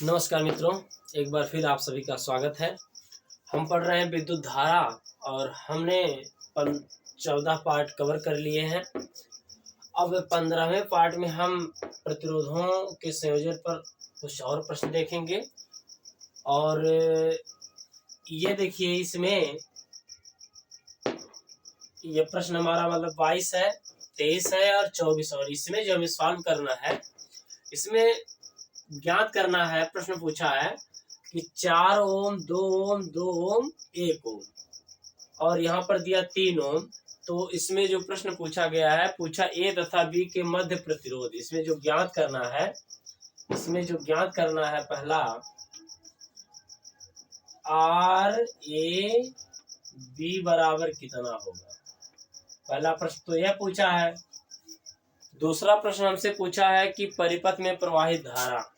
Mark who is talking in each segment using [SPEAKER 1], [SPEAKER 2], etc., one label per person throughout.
[SPEAKER 1] नमस्कार मित्रों, एक बार फिर आप सभी का स्वागत है। हम पढ़ रहे हैं विद्युत धारा और हमने 14 पार्ट कवर कर लिए हैं। अब 15वें पार्ट में हम प्रतिरोधों के संयोजन पर कुछ और प्रश्न देखेंगे। और ये देखिए, इसमें ये प्रश्न हमारा मतलब 22 है, 23 है और 24। और इसमें जो हमें सॉल्व करना है, इसमें ज्ञात करना है, प्रश्न पूछा है कि 4 ओम, 2 ओम, 2 ओम, 1 ओम और यहाँ पर दिया 3 ओम। तो इसमें जो प्रश्न पूछा गया है, पूछा ए तथा बी के मध्य प्रतिरोध। इसमें जो ज्ञात करना है पहला आर ए बी बराबर कितना होगा। पहला प्रश्न तो यह पूछा है। दूसरा प्रश्न हमसे पूछा है कि परिपथ में प्रवाहित धारा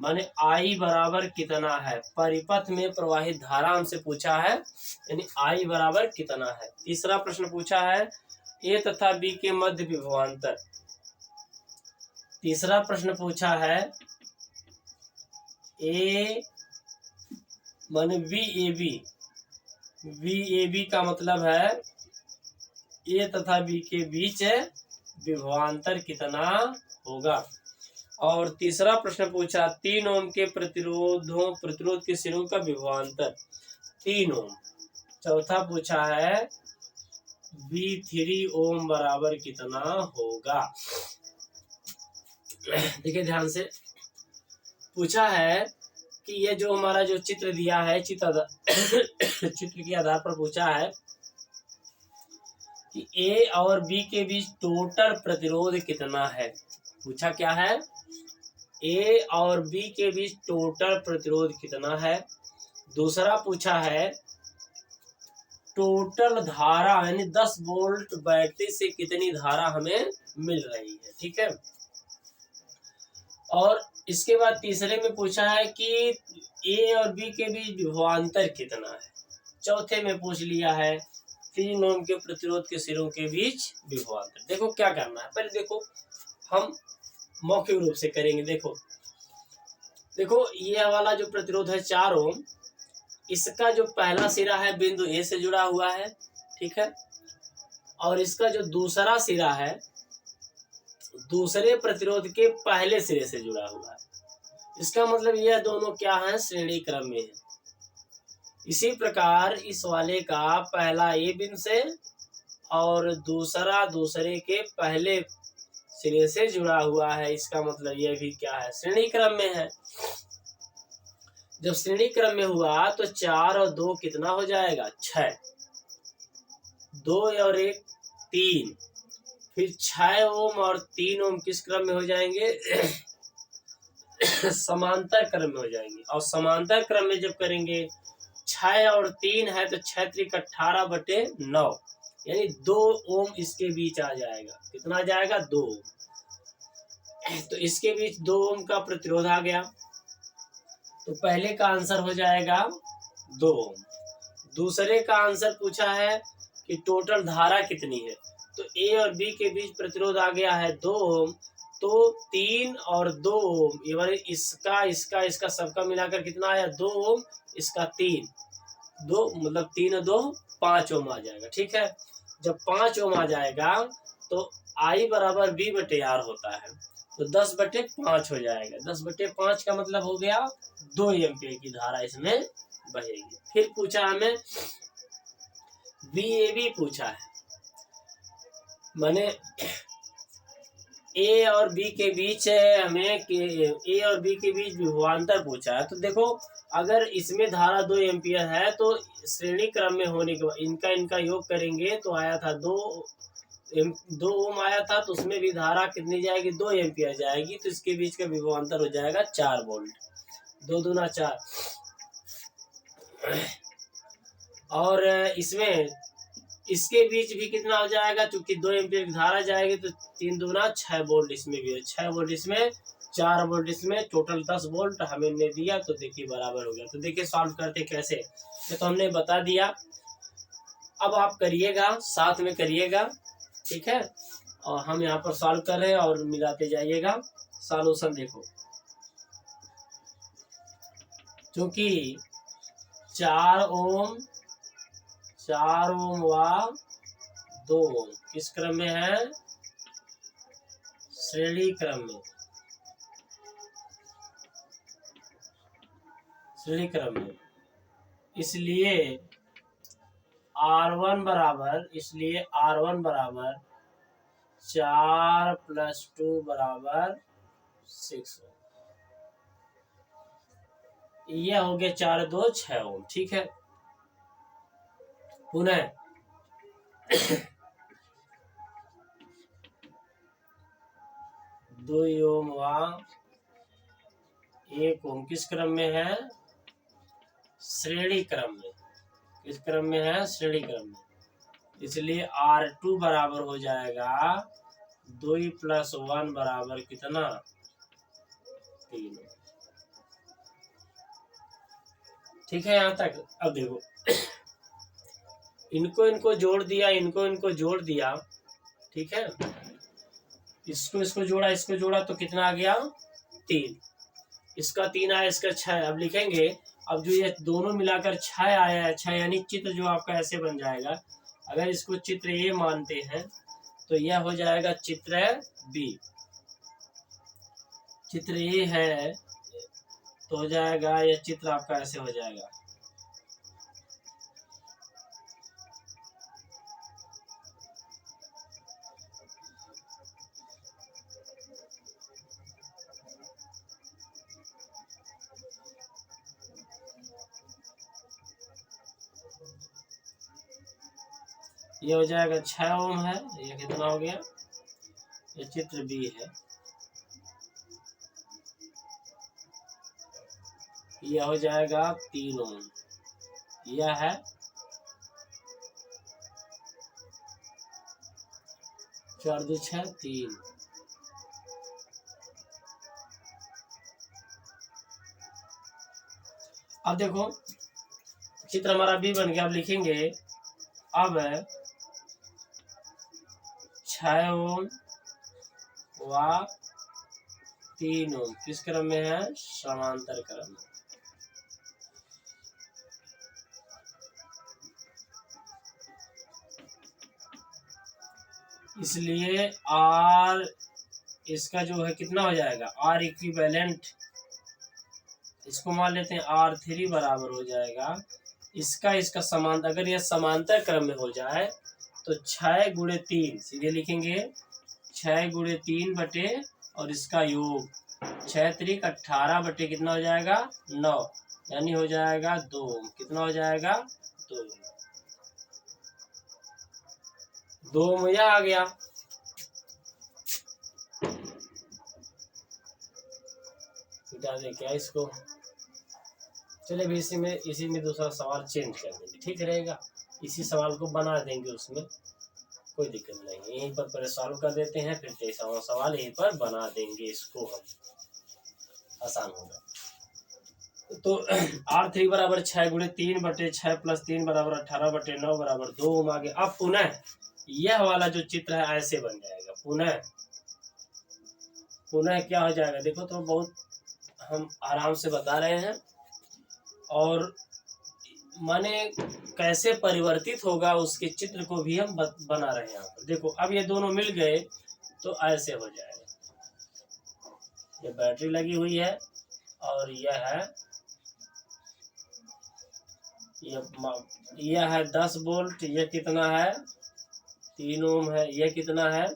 [SPEAKER 1] माने आई बराबर कितना है। परिपथ में प्रवाहित धारा हमसे पूछा है, यानी आई बराबर कितना है। तीसरा प्रश्न पूछा है ए तथा बी के मध्य विभवांतर। तीसरा प्रश्न पूछा है ए माने वी ए बी का मतलब है ए तथा बी के बीच विभवांतर कितना होगा। और तीसरा प्रश्न पूछा 3 ओम के प्रतिरोध के सिरों का विभवांतर 3 ओम। चौथा पूछा है V3 ओम बराबर कितना होगा। देखिए ध्यान से, पूछा है कि ये जो हमारा जो चित्र दिया है, चित्र के आधार पर पूछा है कि ए और बी के बीच टोटल प्रतिरोध कितना है। पूछा क्या है, ए और बी के बीच टोटल प्रतिरोध कितना है। दूसरा पूछा है टोटल धारा, यानी 10 वोल्ट बैटरी से कितनी धारा हमें मिल रही है। ठीक है। और इसके बाद तीसरे में पूछा है कि ए और बी के बीच विभवांतर कितना है। चौथे में पूछ लिया है 3 ओम के प्रतिरोध के सिरों के बीच विभवांतर। देखो क्या करना है, पहले देखो हम मौखिक रूप से करेंगे। देखो ये वाला जो प्रतिरोध है 4 ओम, इसका जो पहला सिरा है बिंदु ए से जुड़ा हुआ है। ठीक है। और इसका जो दूसरा सिरा है दूसरे प्रतिरोध के पहले सिरे से जुड़ा हुआ है। इसका मतलब यह दोनों क्या है, श्रेणी क्रम में है। इसी प्रकार इस वाले का पहला ए बिंदु से और दूसरा दूसरे के पहले सिरे से जुड़ा हुआ है। इसका मतलब यह भी क्या है, श्रेणी क्रम में है। जब श्रेणी क्रम में हुआ तो 4 और 2 कितना हो जाएगा, 6। 2 और 1 3। फिर 6 ओम और 3 ओम किस क्रम में हो जाएंगे समांतर क्रम में हो जाएंगे। और समांतर क्रम में जब करेंगे 6 और 3 है तो 6 त्रिक 18/9, यानी 2 ओम इसके बीच आ जाएगा। कितना आ जाएगा, 2 ओम। तो इसके बीच 2 ओम का प्रतिरोध आ गया, तो पहले का आंसर हो जाएगा 2 ओम। दूसरे का आंसर पूछा है कि टोटल धारा कितनी है, तो ए और बी के बीच प्रतिरोध आ गया है 2 ओम। तो 3 और 2 ओम, ये बार इसका सबका मिलाकर कितना आया, 2 ओम। इसका 3, 2 मतलब 3 और 2 5 ओम आ जाएगा। ठीक है। जब 5 ओम आ जाएगा तो आई बराबर बी बटे आर होता है, तो 10/5 हो जाएगा। 10/5 का मतलब हो गया 2 एम्पीयर की धारा इसमें बहेगी। फिर पूछा हमें VAB पूछा है, माने ए और बी के बीच हमें ए और बी के बीच विभवांतर पूछा है। तो देखो अगर इसमें धारा 2 एम्पीयर है तो श्रेणी क्रम में होने के बाद इनका योग करेंगे तो आया था 2 ओम आया था, तो उसमें भी धारा कितनी जाएगी, 2 एम्पीयर जाएगी। तो इसके बीच का विभवांतर हो जाएगा 4 वोल्ट। 2 दूना 4। और इसमें इसके बीच भी कितना हो जाएगा, क्योंकि 2 एम्पीयर की धारा जाएगी तो 3 दूना 6 वोल्ट इसमें भी है। 6 वोल्ट इसमें, 4 वोल्ट इसमें, टोटल 10 वोल्ट हमें ने दिया। तो देखिए बराबर हो गया। तो देखिए सॉल्व करते कैसे, ये तो हमने बता दिया। अब आप करिएगा, साथ में करिएगा। ठीक है। और हम यहाँ पर सॉल्व कर रहे हैं और मिलाते जाइएगा। सॉल्यूशन देखो, क्योंकि 4 ओम व 2 ओम किस क्रम में है? श्रेणी क्रम में, श्रेणी क्रम में। इसलिए R1 बराबर 4 + 2 = 6 ओम। यह हो गया 4 2 6 ओम। ठीक है, पुनः 2 ओम व 1 ओम किस क्रम में है? श्रेणी क्रम में। किस क्रम में है? श्रेणी क्रम में। इसलिए R2 बराबर हो जाएगा 2 + 1 बराबर कितना? 3। ठीक है, यहाँ तक। अब देखो, इनको जोड़ दिया, इनको जोड़ दिया। ठीक है, इसको जोड़ा तो कितना आ गया? 3। इसका 3 आया, इसका 6। अब लिखेंगे, अब जो ये दोनों मिलाकर 6 आया है, 6 यानी चित्र जो आपका ऐसे बन जाएगा। अगर इसको चित्र ए मानते हैं तो यह हो जाएगा चित्र बी। चित्र ए है तो हो जाएगा, यह चित्र आपका ऐसे हो जाएगा। ये हो जाएगा 6 ओम है। ये कितना हो गया? ये चित्र बी है। यह हो जाएगा 3 ओम। यह है 4 2 6 3। अब देखो, चित्र हमारा बी बन गया। अब लिखेंगे, अब 6 ओम व 3 ओम किस क्रम में है? समांतर क्रम में। इसलिए R इसका जो है कितना हो जाएगा? R इक्विवेलेंट, इसको मान लेते हैं R3 बराबर हो जाएगा इसका समांतर। अगर यह समांतर क्रम में हो जाए तो 6 × 3 सीधे लिखेंगे, 6 × 3 बटे और इसका योग 6 3 18 बटे कितना हो जाएगा? 9, यानी हो जाएगा 2 ओम। कितना हो जाएगा? 2 ओम। 2 ओम यह आ गया। मिटा दे क्या इसको? चलिए भी इसी में दूसरा सवाल चेंज कर देंगे, ठीक रहेगा। इसी सवाल को बना देंगे, उसमें कोई दिक्कत नहीं है। यहीं पर पहले सॉल्व कर देते हैं, फिर 23वां सवाल यहीं पर बना देंगे। इसको हम आसान होगा। तो R3 बराबर 6 × 3 बटे 6 + 3 बराबर 18 बटे 9 बराबर 2 ओम आ गया। अब पुनः यह वाला जो चित्र है ऐसे बन जाएगा। पुनः क्या हो जाएगा? देखो तो बहुत हम आराम से बता रहे हैं, और माने कैसे परिवर्तित होगा उसके चित्र को भी हम बना रहे हैं यहाँ पर। देखो, अब ये दोनों मिल गए तो ऐसे हो जाएगा। ये बैटरी लगी हुई है और यह है 10 वोल्ट। यह कितना है? 3 ओम है। यह कितना है?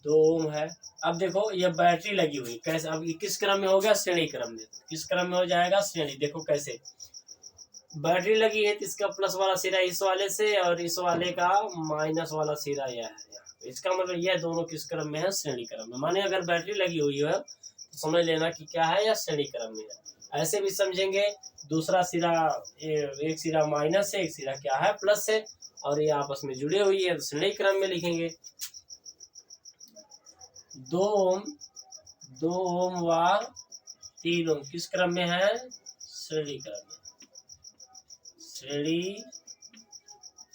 [SPEAKER 1] 2 ओम है। अब देखो, यह बैटरी लगी हुई कैसे? अब किस क्रम में हो गया? श्रेणी क्रम में। किस क्रम में हो जाएगा? श्रेणी। देखो कैसे, बैटरी लगी है तो इसका प्लस वाला सिरा इस वाले से और इस वाले का माइनस वाला सिरा यह है। इसका मतलब यह दोनों किस क्रम में है? श्रेणी क्रम में। माने अगर बैटरी लगी हुई है तो समझ लेना कि क्या है? यह श्रेणी क्रम में है। ऐसे भी समझेंगे, दूसरा सिरा, एक सिरा माइनस है, एक सिरा क्या है? प्लस है, और ये आपस में जुड़े हुई है तो श्रेणी क्रम में लिखेंगे। 2 ओम व 3 ओम किस क्रम में है? श्रेणी क्रम में। श्रेणी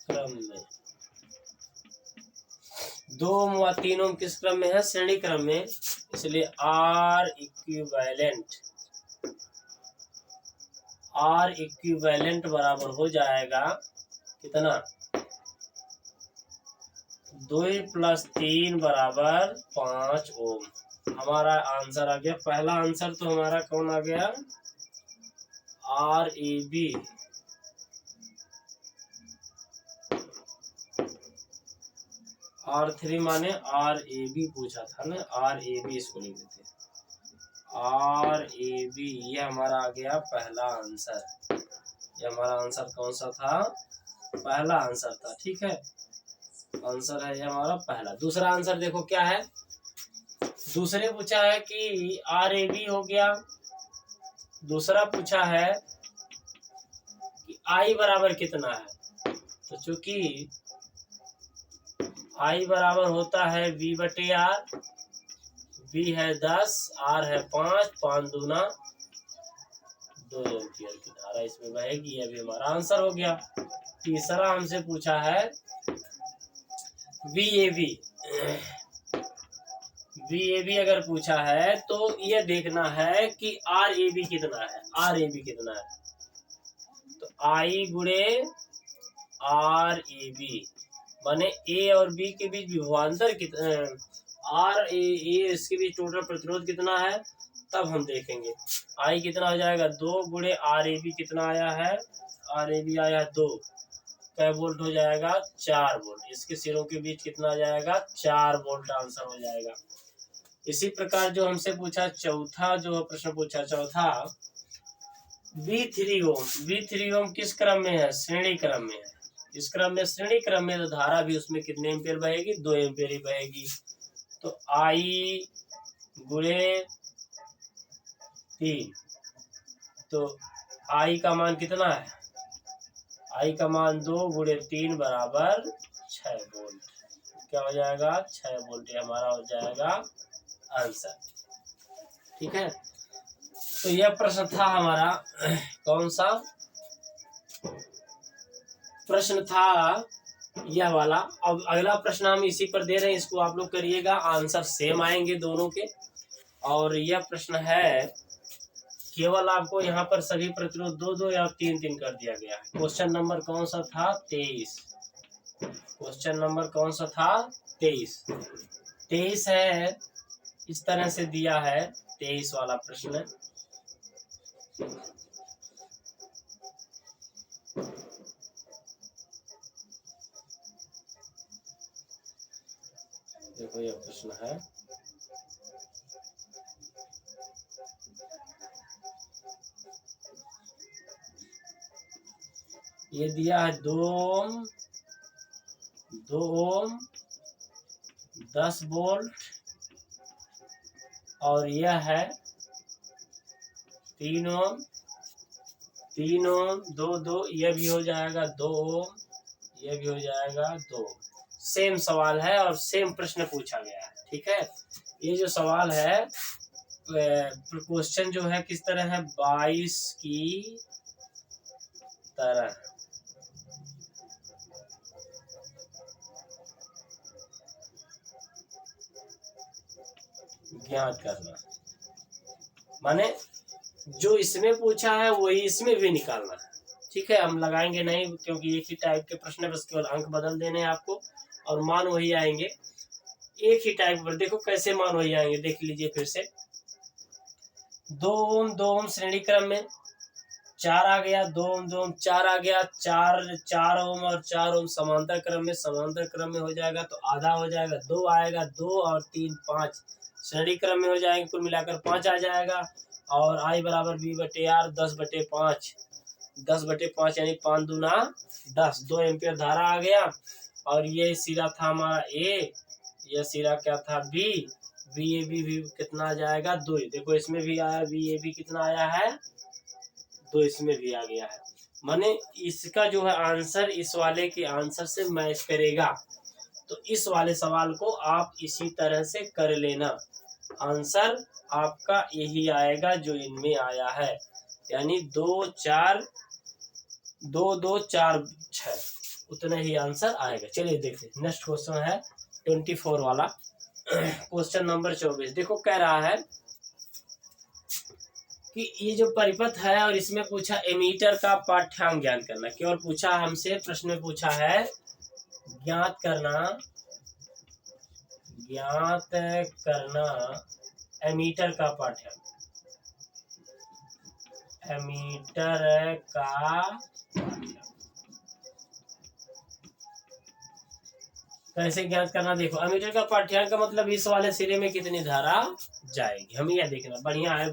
[SPEAKER 1] क्रम में 2 ओम व 3 ओम किस क्रम में है? श्रेणी क्रम में। इसलिए R इक्विवेलेंट आर इक्विवेलेंट बराबर हो जाएगा कितना, 2 + 3 बराबर 5 ओम। हमारा आंसर आ गया, पहला आंसर तो हमारा कौन आ गया, RAB। R3 माने RAB पूछा था ना, RAB इसको लिख देते हैं, RAB। ये हमारा आ गया पहला आंसर। ये हमारा आंसर कौन सा था, पहला आंसर था। ठीक है, आंसर है ये हमारा पहला। दूसरा आंसर देखो क्या है, दूसरे पूछा है कि RAB हो गया। दूसरा पूछा है कि I बराबर कितना है, तो चूंकि I बराबर होता है V/R। V है 10, R है 5, 5 दूना 2 एम्पियर की धारा इसमें बहेगी। ये भी हमारा आंसर हो गया। तीसरा हमसे पूछा है VAB। VAB अगर पूछा है तो ये देखना है कि RAB कितना है, RAB कितना है। तो I गुणे RAB माने A और B के बीच विभवांतर कितना, RAA इसके बीच टोटल प्रतिरोध कितना है, तब हम देखेंगे। I कितना हो जाएगा, 2 गुणे RAB कितना आया है, RAB आया 2, कै वोल्ट हो जाएगा, 4 वोल्ट। इसके सिरों के बीच कितना आ जाएगा, 4 वोल्ट आंसर हो जाएगा। इसी प्रकार जो हमसे पूछा चौथा, जो प्रश्न पूछा चौथा, V3 ओम। V3 ओम किस क्रम में है, श्रेणी क्रम में है। इस क्रम में, श्रेणी क्रम में, तो धारा भी उसमें कितने एम्पियर बहेगी, 2 एम्पियर ही बहेगी। तो I गुणे 3, तो I का मान कितना है, I का मान 2 गुणे 3 बराबर 6 वोल्ट। क्या हो जाएगा, 6 वोल्ट। ये हमारा हो जाएगा आंसर। ठीक है, तो यह प्रश्न था हमारा कौन सा प्रश्न था, यह वाला। अब अगला प्रश्न हम इसी पर दे रहे हैं, इसको आप लोग करिएगा, आंसर सेम आएंगे दोनों के। और यह प्रश्न है, केवल आपको यहाँ पर सभी प्रतिरोध 2-2 या 3-3 कर दिया गया है। क्वेश्चन नंबर कौन सा था, 23। क्वेश्चन नंबर कौन सा था, 23 है। इस तरह से दिया है 23 वाला प्रश्न। देखो यह प्रश्न है, ये दिया है 2 ओम 10 वोल्ट, और यह है 3 ओम 2 यह भी हो जाएगा 2 ओम, यह भी हो जाएगा 2। सेम सवाल है और सेम प्रश्न पूछा गया है। ठीक है, ये जो सवाल है, क्वेश्चन जो है किस तरह है, 22 की तरह। ज्ञात करना माने जो इसमें पूछा है वही इसमें भी निकालना है। ठीक है, हम लगाएंगे नहीं क्योंकि एक ही टाइप के प्रश्न है, बस केवल अंक बदल देने हैं आपको और मान वही आएंगे। एक ही टाइप पर देखो कैसे मान वही आएंगे, देख लीजिए फिर से। 2 ओम श्रेणी क्रम में, 4 आ गया, 2 ओम 4 आ गया, 4 ओम और 4 ओम समांतर क्रम में हो जाएगा, तो आधा हो जाएगा, 2 आएगा, 2 और 3 5 श्रेणी क्रम में हो जाएंगे, कुल मिलाकर 5 आ जाएगा। और I बराबर V/R 10/5, 10/5 यानी 5 दूना 10, 2 एम्पियर धारा आ गया। और ये सिरा था हमारा A, यह सिरा क्या था B। VAB भी कितना आ जाएगा, 2। देखो इसमें भी आया VAB कितना आया है, 2 इसमें भी आ गया है। माने इसका जो है आंसर इस वाले के आंसर से मैच करेगा। तो इस वाले सवाल को आप इसी तरह से कर लेना, आंसर आपका यही आएगा जो इनमें आया है, यानी 2 4 2 2 4 6, उतना ही आंसर आएगा। चलिए देखते हैं, नेक्स्ट क्वेश्चन है 24 वाला। क्वेश्चन नंबर 24 देखो, कह रहा है कि ये जो परिपथ है और इसमें पूछा एमीटर का पाठ्यांक ज्ञात करना, केवल पूछा हमसे, प्रश्न में पूछा है ज्ञात करना एमीटर का पाठ्यांक, एमीटर का पाठ्यांक कैसे ज्ञात करना। देखो एमीटर का पाठ्यांक का मतलब इस वाले सिरे में कितनी धारा जाएगी, हमें यह देखना। बढ़िया है,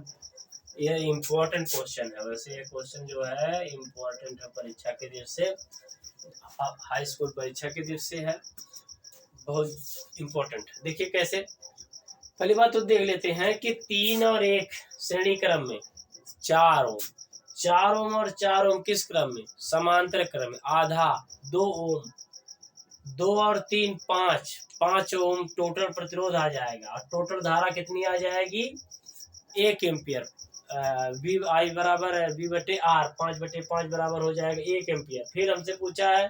[SPEAKER 1] ये इम्पोर्टेंट क्वेश्चन है। वैसे ये क्वेश्चन जो है इम्पोर्टेंट है, परीक्षा के दृष्टि से, हाई स्कूल परीक्षा के दृष्टि से है, बहुत इम्पोर्टेंट है। देखिए कैसे, पहली बात तो देख लेते हैं कि 3 और 1 श्रेणी क्रम में 4 ओम, 4 ओम और 4 ओम किस क्रम में, समांतर क्रम में। आधा 2 ओम, 2 और 3 5, 5 ओम टोटल प्रतिरोध आ जाएगा, और टोटल धारा कितनी आ जाएगी, 1 एम्पियर। वी आई बराबर है वी बटे आर, 5/5 बराबर हो जाएगा 1 एम्पियर। फिर हमसे पूछा है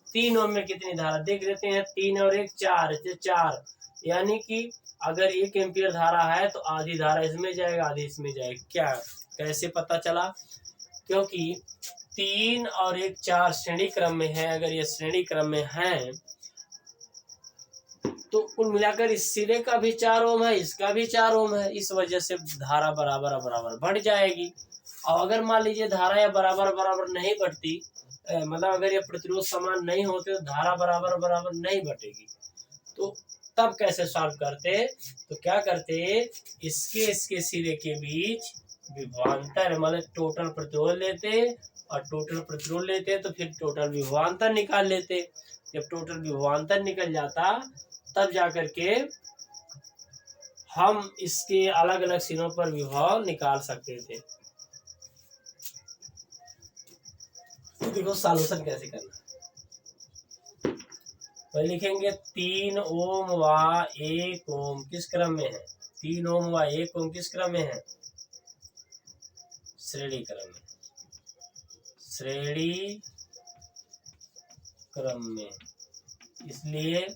[SPEAKER 1] 3 ओम में कितनी धारा, देख लेते हैं। 3 और 1 4, 4, यानी कि अगर 1 एम्पियर धारा है तो आधी धारा इसमें जाएगा, आधी इसमें जाएगी। क्या, कैसे पता चला, क्योंकि 3 और 1 4 श्रेणी क्रम में है। अगर ये श्रेणी क्रम में है तो कुल मिलाकर इस सिरे का भी 4 ओम है, इसका भी 4 ओम है, इस वजह से धारा बराबर बराबर बढ़ जाएगी। और अगर मान लीजिए धारा या बराबर बराबर नहीं बढ़ती, मतलब अगर ये प्रतिरोध समान नहीं होते तो धारा बराबर बराबर नहीं बढ़ेगी, तो तब कैसे सॉल्व करते, तो क्या करते, इसके सिरे के बीच विभवांतर मतलब टोटल प्रतिरोध लेते, और टोटल प्रतिरोध लेते तो फिर टोटल विभवांतर निकाल लेते। जब टोटल विभवांतर निकल जाता तब जाकर के हम इसके अलग अलग सिरों पर विभव निकाल सकते थे। तो देखो सॉल्यूशन कैसे करना, तो लिखेंगे 3 ओम व 1 ओम किस क्रम में है, 3 ओम व 1 ओम किस क्रम में है, श्रेणी क्रम में, श्रेणी क्रम में। इसलिए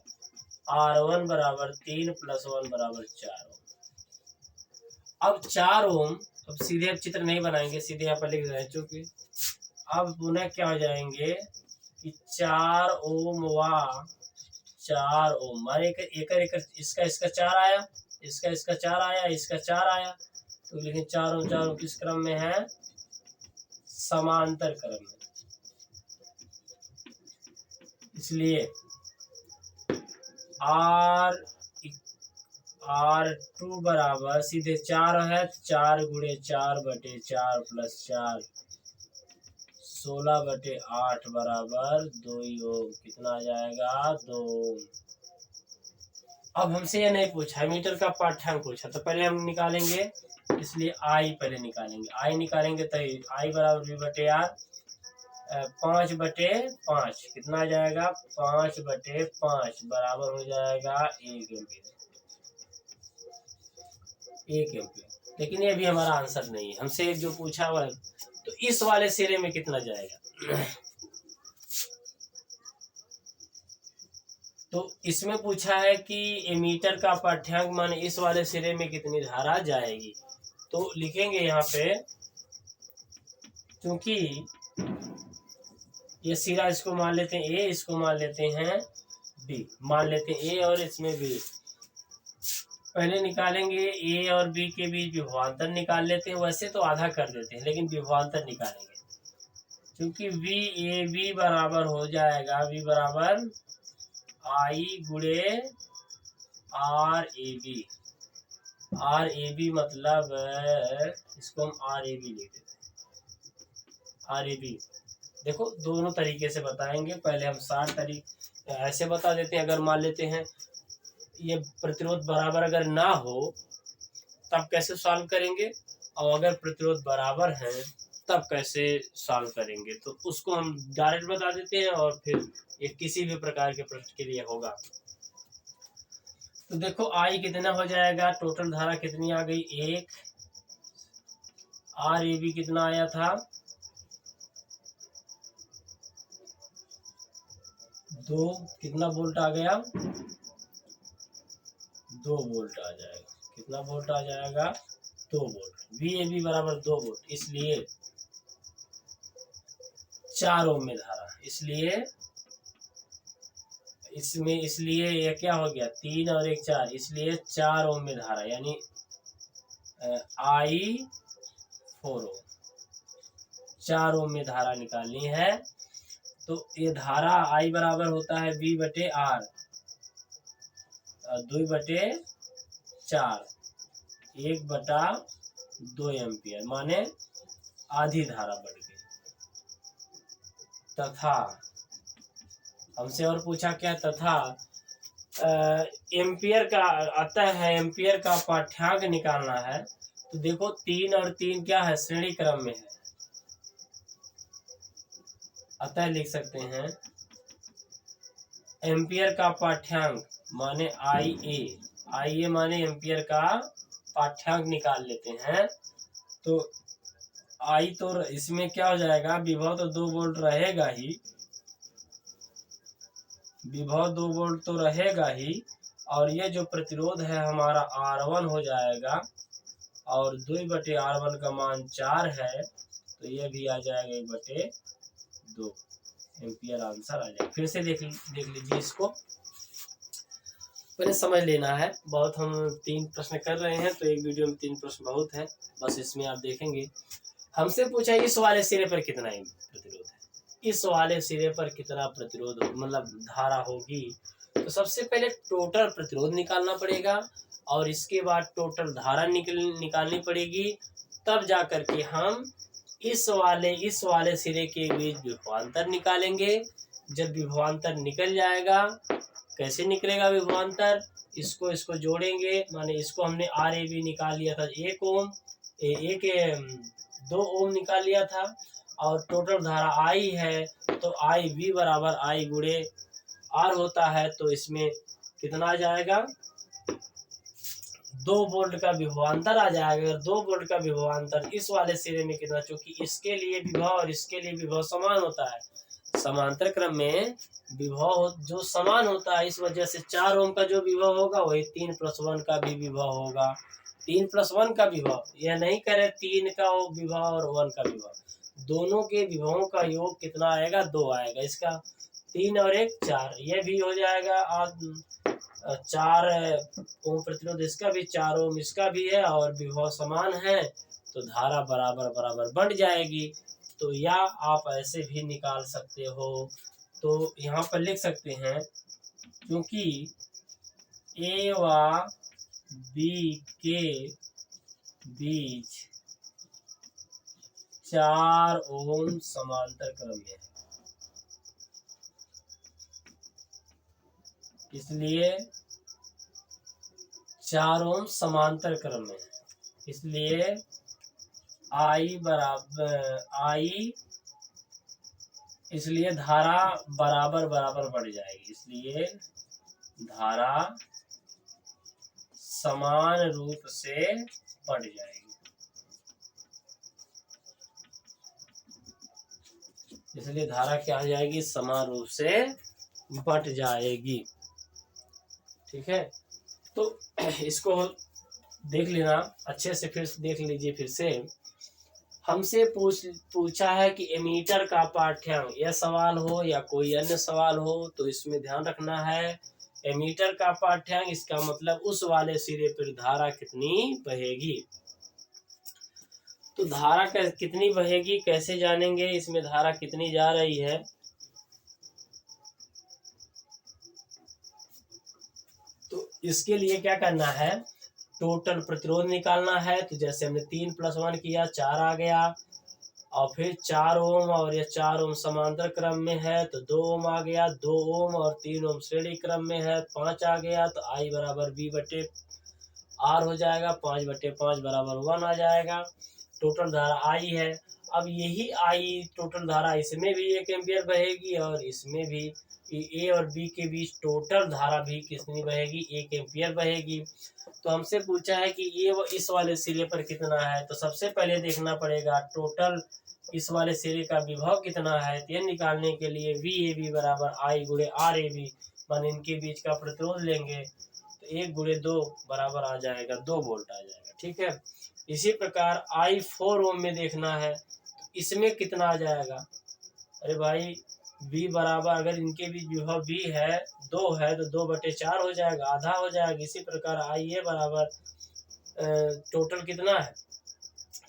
[SPEAKER 1] R1 बराबर 3 + 1 बराबर 4 ओम। अब 4 ओम, अब सीधे अब चित्र नहीं बनाएंगे, सीधे यहाँ पर लिख रहे हैं, चूंकि अब पुनः क्या हो जाएंगे कि 4 ओम व 4 ओम, मारे एक इसका 4 आया, इसका 4 आया, इसका 4 आया, तो लेकिन 4 ओम किस क्रम में है, समांतर क्रम में। इसलिए R2 बराबर सीधे 4 है, 4 × 4/4 + 4 16/8 बराबर 2 ओम। कितना आ जाएगा, 2 ओम। अब हमसे ये नहीं पूछा, मीटर का पाठ्यांक पूछा, तो पहले हम निकालेंगे, इसलिए आई पहले निकालेंगे। आई निकालेंगे तो आई बराबर V/R 5/5 कितना आ जाएगा, 5/5 बराबर हो जाएगा 1 एम्पियर, 1 एम्पियर। लेकिन ये भी हमारा आंसर नहीं है, हमसे एक जो पूछा हुआ है, तो इस वाले सिरे में कितना जाएगा, तो इसमें पूछा है कि एमीटर का पाठ्यांक मान इस वाले सिरे में कितनी धारा जाएगी। तो लिखेंगे यहाँ पे, क्योंकि ये सिरा इसको मान लेते हैं ए, इसको मान लेते हैं बी, मान लेते हैं ए और इसमें बी। पहले निकालेंगे ए और बी के बीच विभवांतर निकाल लेते हैं, वैसे तो आधा कर देते हैं लेकिन विभवांतर निकालेंगे, क्योंकि वी ए बी बराबर हो जाएगा, वी बराबर आई × RAB। RAB मतलब इसको हम RAB लिख देते हैं, RAB। देखो दोनों तरीके से बताएंगे, पहले हम 60 तरीके ऐसे बता देते हैं। अगर मान लेते हैं ये प्रतिरोध बराबर अगर ना हो तब कैसे सॉल्व करेंगे, और अगर प्रतिरोध बराबर है तब कैसे सॉल्व करेंगे, तो उसको हम डायरेक्ट बता देते हैं, और फिर ये किसी भी प्रकार के प्रश्न के लिए होगा। तो देखो आई कितना हो जाएगा, टोटल धारा कितनी आ गई, 1, RAB कितना आया था, 2, कितना वोल्ट आ गया, 2 वोल्ट आ जाएगा। कितना वोल्ट आ जाएगा, 2 वोल्ट, वी ए बी बराबर 2 वोल्ट, इसलिए 4 ओम में धारा, इसलिए ये क्या हो गया, 3 और 1 4, इसलिए 4 ओम में धारा यानी I 4 ओम, 4 ओम में धारा निकालनी है। तो ये धारा I बराबर होता है V बटे R, 2/4, 1/2 एम्पियर, माने आधी धारा बढ़ गई। तथा हमसे और पूछा क्या, तथा एम्पियर का आता है, एम्पियर का पाठ्यांक निकालना है। तो देखो 3 और 3 क्या है, श्रेणी क्रम में है, अतः लिख सकते हैं एम्पियर का पाठ्यांक माने IA माने एम्पियर का पाठ्यांक निकाल लेते हैं। तो I तो इसमें क्या हो जाएगा, विभव तो 2 वोल्ट रहेगा ही, विभव 2 वोल्ट तो रहेगा ही, और ये जो प्रतिरोध है हमारा R1 हो जाएगा, और 2/R1 का मान 4 है, तो ये भी आ जाएगा 1/2 एम्पियर, आंसर आ जाएगा। फिर से देख लीजिए, इसको पहले समझ लेना है। बहुत हम 3 प्रश्न कर रहे हैं, तो एक वीडियो में 3 प्रश्न बहुत है, बस इसमें आप देखेंगे। हमसे पूछा इस वाले सिरे पर कितना प्रतिरोध है, इस वाले सिरे पर कितना प्रतिरोध मतलब धारा होगी। तो सबसे पहले टोटल प्रतिरोध निकालना पड़ेगा, और इसके बाद टोटल धारा निकालनी पड़ेगी, तब जा करके हम इस वाले सिरे के बीच विभवांतर निकालेंगे। जब विभवांतर निकल जाएगा, कैसे निकलेगा विभवांतर, इसको जोड़ेंगे, माने इसको हमने RAB निकाल लिया था 1 ओम, 2 ओम निकाल लिया था, और टोटल धारा I है, तो IB बराबर I गुणे R होता है। तो इसमें कितना आ जाएगा, 2 वोल्ट का विभवांतर आ जाएगा। अगर 2 वोल्ट का विभवांतर इस वाले सिरे में कितना, चूंकि इसके लिए विभव और इसके लिए विभव समान होता है, समांतर क्रम में विभव जो समान होता है, इस वजह से 4 ओम का जो विभव होगा वही 3+1 का भी विभव होगा। 3+1 का विभव, यह नहीं करे 3 का विभव और 1 का विभव, दोनों के विभवों का योग कितना आएगा, 2 आएगा। इसका 3 और 1 4, यह भी हो जाएगा 4 ओम प्रतिरोध, इसका भी 4 ओम इसका भी है, और विभव समान है, तो धारा बराबर बढ़ जाएगी। तो या आप ऐसे भी निकाल सकते हो। तो यहाँ पर लिख सकते हैं, क्योंकि A व B के बीच 4 ओम समांतर क्रम में है, इसलिए 4 ओम समांतर क्रम में है, इसलिए इसलिए धारा बराबर बढ़ जाएगी, इसलिए धारा समान रूप से बढ़ जाएगी, इसलिए धारा क्या हो जाएगी, समान रूप से बढ़ जाएगी। ठीक है, तो इसको देख लेना अच्छे से, फिर देख लीजिए। फिर से हमसे पूछा है कि एमीटर का पाठ्यांक, यह सवाल हो या कोई अन्य सवाल हो, तो इसमें ध्यान रखना है एमीटर का पाठ्यांक, इसका मतलब उस वाले सिरे पर धारा कितनी बहेगी। तो धारा कितनी बहेगी कैसे जानेंगे, इसमें धारा कितनी जा रही है। तो इसके लिए क्या करना है, टोटल प्रतिरोध निकालना है। तो जैसे हमने 3+1 किया, 4 आ गया, और फिर 4 ओम, और ये 4 ओम समांतर क्रम में है, तो 2 ओम आ गया, 2 ओम और 3 ओम श्रेणी क्रम में है, 5 आ गया, तो I बराबर B बटे R हो जाएगा, 5/5 बराबर 1 आ जाएगा। टोटल धारा I है। अब यही I टोटल धारा इसमें भी 1 एम्पियर बहेगी, और इसमें भी A और B के बीच टोटल धारा भी कितनी बहेगी, 1 एम्पियर बहेगी। तो हमसे पूछा है कि ये इस वाले सिरे पर कितना है। तो सबसे पहले देखना पड़ेगा टोटल इस वाले सिरे का विभव कितना है। तो यह निकालने के लिए VAB बराबर I गुणे RAB, मान इनके बीच का प्रतिरोध लेंगे, तो 1 गुणे 2 बराबर आ जाएगा 2 वोल्ट आ जाएगा। ठीक है, इसी प्रकार I4 ओम में देखना है, तो इसमें कितना आ जाएगा। अरे भाई V बराबर, अगर इनके बीच विभव V है 2 है तो 2/4 हो जाएगा, आधा हो जाएगा। इसी प्रकार IA बराबर टोटल कितना है,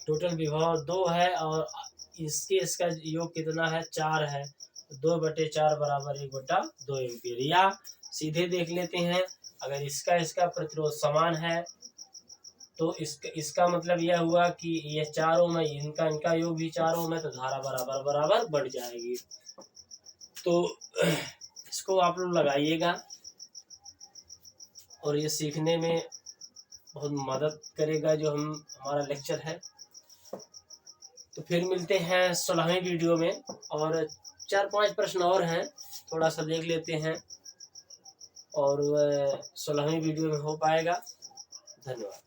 [SPEAKER 1] टोटल विभव 2 है और इसका योग कितना है, 4 है, तो 2/4 बराबर 1/2 एम्पियर। या सीधे देख लेते हैं, अगर इसका प्रतिरोध समान है तो इसका मतलब यह हुआ कि ये 4 ओम है, इनका योग भी 4 ओम है, तो धारा बराबर बराबर बढ़ जाएगी। तो इसको आप लोग लगाइएगा और ये सीखने में बहुत मदद करेगा जो हमारा लेक्चर है। तो फिर मिलते हैं 16वीं वीडियो में, और 4-5 प्रश्न और हैं, थोड़ा सा देख लेते हैं और 16वीं वीडियो में हो पाएगा। धन्यवाद।